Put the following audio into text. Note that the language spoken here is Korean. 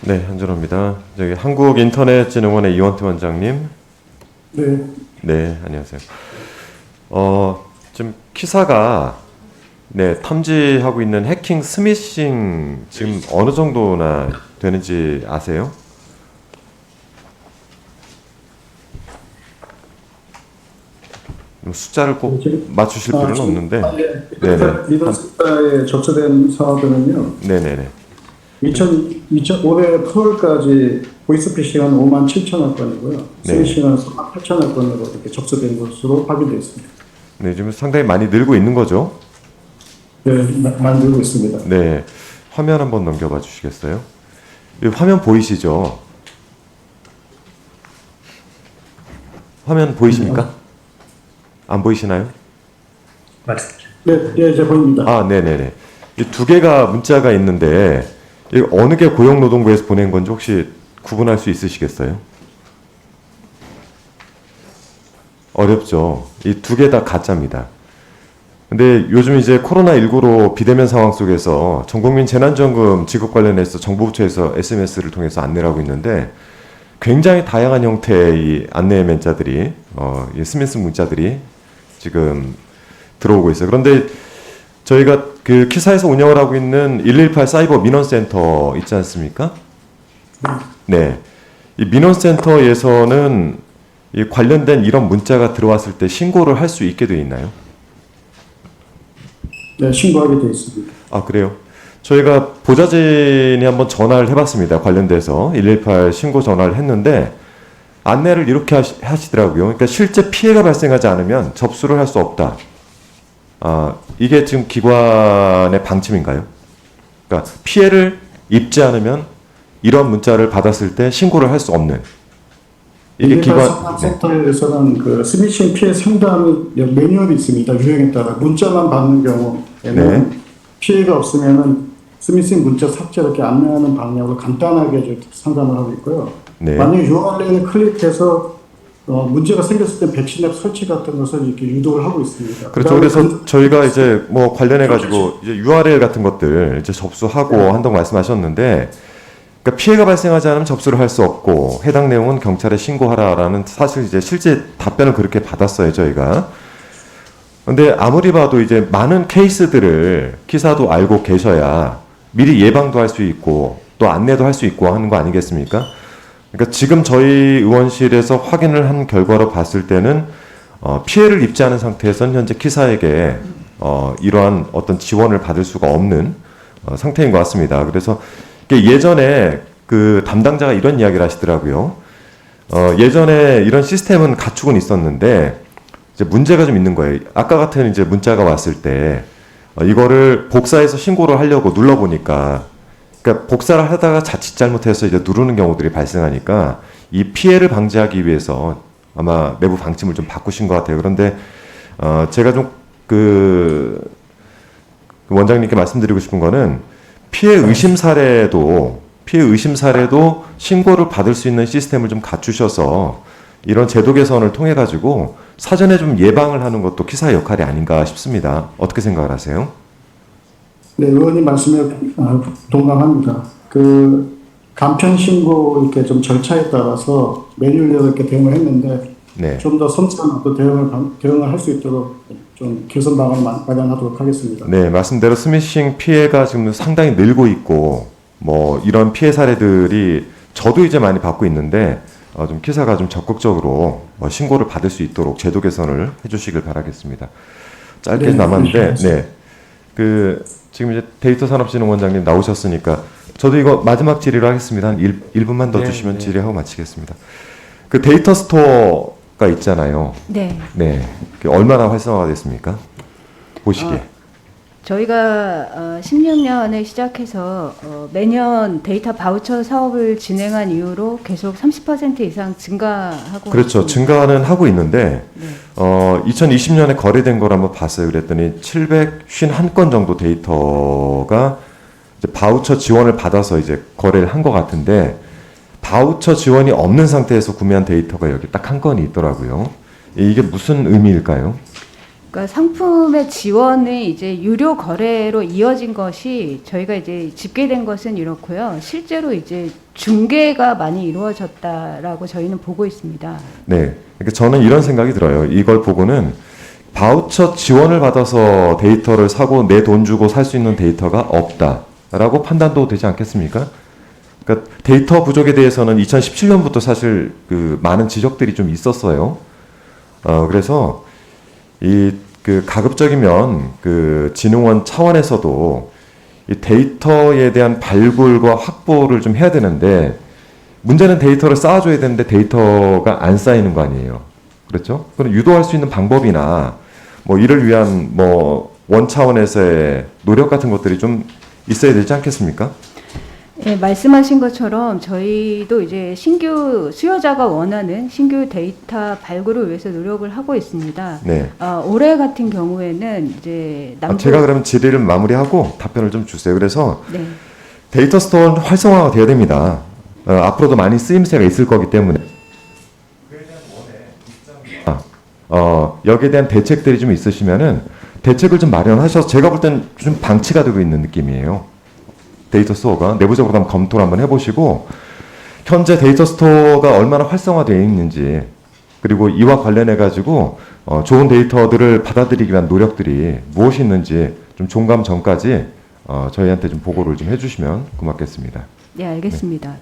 네, 한준호입니다. 저기 한국인터넷진흥원의 이원태 원장님. 네. 네, 안녕하세요. 지금 키사가 탐지하고 있는 해킹 스미싱 지금 어느 정도나 되는지 아세요? 숫자를 꼭 맞추실 필요는 없는데. 네네. 리더스타에 접수된 사업에는요. 네네네. 올해 8월까지 보이스피싱은 5만 7천여 건이고요. 네. 스미싱은 4만 8천여 건으로 이렇게 접수된 것으로 확인되어 있습니다. 네, 지금 상당히 많이 늘고 있는 거죠? 네, 많이 늘고 있습니다. 네. 화면 한번 넘겨봐 주시겠어요? 이 화면 보이시죠? 화면 보이십니까? 안 보이시나요? 맞습니다. 네, 네, 이제 보입니다. 아, 네네네. 이 두 개가 문자가 있는데, 이 어느 게 고용노동부에서 보낸 건지 혹시 구분할 수 있으시겠어요? 어렵죠. 이 두 개 다 가짜입니다. 근데 요즘 이제 코로나19로 비대면 상황 속에서 전국민 재난지원금 지급 관련해서 정부 부처에서 SMS를 통해서 안내를 하고 있는데, 굉장히 다양한 형태의 이 안내 문자들이, 이 스미스 문자들이 지금 들어오고 있어요. 그런데 저희가 그 키사에서 운영을 하고 있는 118 사이버 민원센터 있지 않습니까? 네. 이 민원센터에서는 이 관련된 이런 문자가 들어왔을 때 신고를 할 수 있게 되어 있나요? 네, 신고하게 되어 있습니다. 아, 그래요? 저희가 보좌진이 한번 전화를 해봤습니다. 관련돼서 118 신고 전화를 했는데 안내를 이렇게 하시더라고요. 그러니까 실제 피해가 발생하지 않으면 접수를 할 수 없다. 이게 지금 기관의 방침인가요? 그러니까 피해를 입지 않으면 이런 문자를 받았을 때 신고를 할 수 없는. 이게 기관 상담센터에서는 그 스미싱 피해 상담 매뉴얼이 있습니다. 유형에 따라 문자만 받는 경우에는 네. 피해가 없으면은 스미싱 문자 삭제 이렇게 안내하는 방향으로 간단하게 이제 상담을 하고 있고요. 네. 만약 URL을 클릭해서 문제가 생겼을 때 백신 앱 설치 같은 것을 이렇게 유도를 하고 있습니다. 그렇죠. 그래서 저희가 이제 뭐 관련해 가지고 이제 URL 같은 것들 이제 접수하고 한다고 말씀하셨는데, 그러니까 피해가 발생하지 않으면 접수를 할 수 없고 해당 내용은 경찰에 신고하라라는 사실 이제 실제 답변을 그렇게 받았어요, 저희가. 근데 아무리 봐도 이제 많은 케이스들을 키사도 알고 계셔야 미리 예방도 할 수 있고 또 안내도 할 수 있고 하는 거 아니겠습니까? 그러니까 지금 저희 의원실에서 확인을 한 결과로 봤을 때는 피해를 입지 않은 상태에서는 현재 키사에게 이러한 어떤 지원을 받을 수가 없는 상태인 것 같습니다. 그래서 예전에 그 담당자가 이런 이야기를 하시더라고요. 예전에 이런 시스템은 갖추고는 있었는데 이제 문제가 좀 있는 거예요. 아까 같은 이제 문자가 왔을 때 이거를 복사해서 신고를 하려고 눌러보니까, 그러니까 복사를 하다가 자칫 잘못해서 이제 누르는 경우들이 발생하니까 이 피해를 방지하기 위해서 아마 내부 방침을 좀 바꾸신 것 같아요. 그런데 제가 좀 그 원장님께 말씀드리고 싶은 거는 피해 의심 사례도 신고를 받을 수 있는 시스템을 좀 갖추셔서 이런 제도 개선을 통해 가지고 사전에 좀 예방을 하는 것도 키사의 역할이 아닌가 싶습니다. 어떻게 생각을 하세요? 네, 의원님 말씀에 동감합니다. 그 간편 신고 이렇게 좀 절차에 따라서 매뉴얼로 이렇게 대응을 했는데 네. 좀 더 섬세한 어떤 대응을 할 수 있도록 좀 개선 방안을 마련하도록 하겠습니다. 네, 말씀대로 스미싱 피해가 지금 상당히 늘고 있고 뭐 이런 피해 사례들이 저도 이제 많이 받고 있는데 좀 키사가 좀 적극적으로 신고를 받을 수 있도록 제도 개선을 해주시길 바라겠습니다. 짧게 네, 남았는데, 네, 그 지금 이제 데이터산업진흥원장님 나오셨으니까 저도 이거 마지막 질의로 하겠습니다. 한 1분만 더 주시면 질의하고 마치겠습니다. 그 데이터 스토어가 있잖아요. 네. 네, 얼마나 활성화가 됐습니까? 보시기에. 저희가 16년에 시작해서 매년 데이터 바우처 사업을 진행한 이후로 계속 30% 이상 증가하고 그렇죠. 있습니다. 증가는 하고 있는데 네. 2020년에 거래된 걸 한번 봤어요. 그랬더니 751건 정도 데이터가 이제 바우처 지원을 받아서 이제 거래를 한 것 같은데, 바우처 지원이 없는 상태에서 구매한 데이터가 여기 딱 한 건이 있더라고요. 이게 무슨 의미일까요? 그러니까 상품의 지원이 이제 유료 거래로 이어진 것이 저희가 이제 집계된 것은 이렇고요. 실제로 이제 중개가 많이 이루어졌다라고 저희는 보고 있습니다. 네. 그러니까 저는 이런 생각이 들어요. 이걸 보고는 바우처 지원을 받아서 데이터를 사고 내 돈 주고 살 수 있는 데이터가 없다라고 판단도 되지 않겠습니까? 그러니까 데이터 부족에 대해서는 2017년부터 사실 그 많은 지적들이 좀 있었어요. 그래서 그 가급적이면 그 진흥원 차원에서도 이 데이터에 대한 발굴과 확보를 좀 해야 되는데 문제는 데이터를 쌓아줘야 되는데 데이터가 안 쌓이는 거 아니에요. 그렇죠? 그럼 유도할 수 있는 방법이나 뭐 이를 위한 뭐 원 차원에서의 노력 같은 것들이 좀 있어야 되지 않겠습니까? 예, 말씀하신 것처럼 저희도 이제 신규 수요자가 원하는 신규 데이터 발굴을 위해서 노력을 하고 있습니다. 네. 올해 같은 경우에는 이제 제가 그러면 질의를 마무리하고 답변을 좀 주세요. 그래서 네. 데이터 스토어는 활성화가 돼야 됩니다. 앞으로도 많이 쓰임새가 있을 거기 때문에 여기에 대한 대책들이 좀 있으시면은 대책을 좀 마련하셔서 제가 볼 땐 좀 방치가 되고 있는 느낌이에요. 데이터 스토어가 내부적으로 한번 검토를 한번 해보시고 현재 데이터 스토어가 얼마나 활성화되어 있는지 그리고 이와 관련해 가지고 좋은 데이터들을 받아들이기 위한 노력들이 무엇이 있는지 좀 종감 전까지 저희한테 좀 보고를 좀 해주시면 고맙겠습니다. 네, 알겠습니다.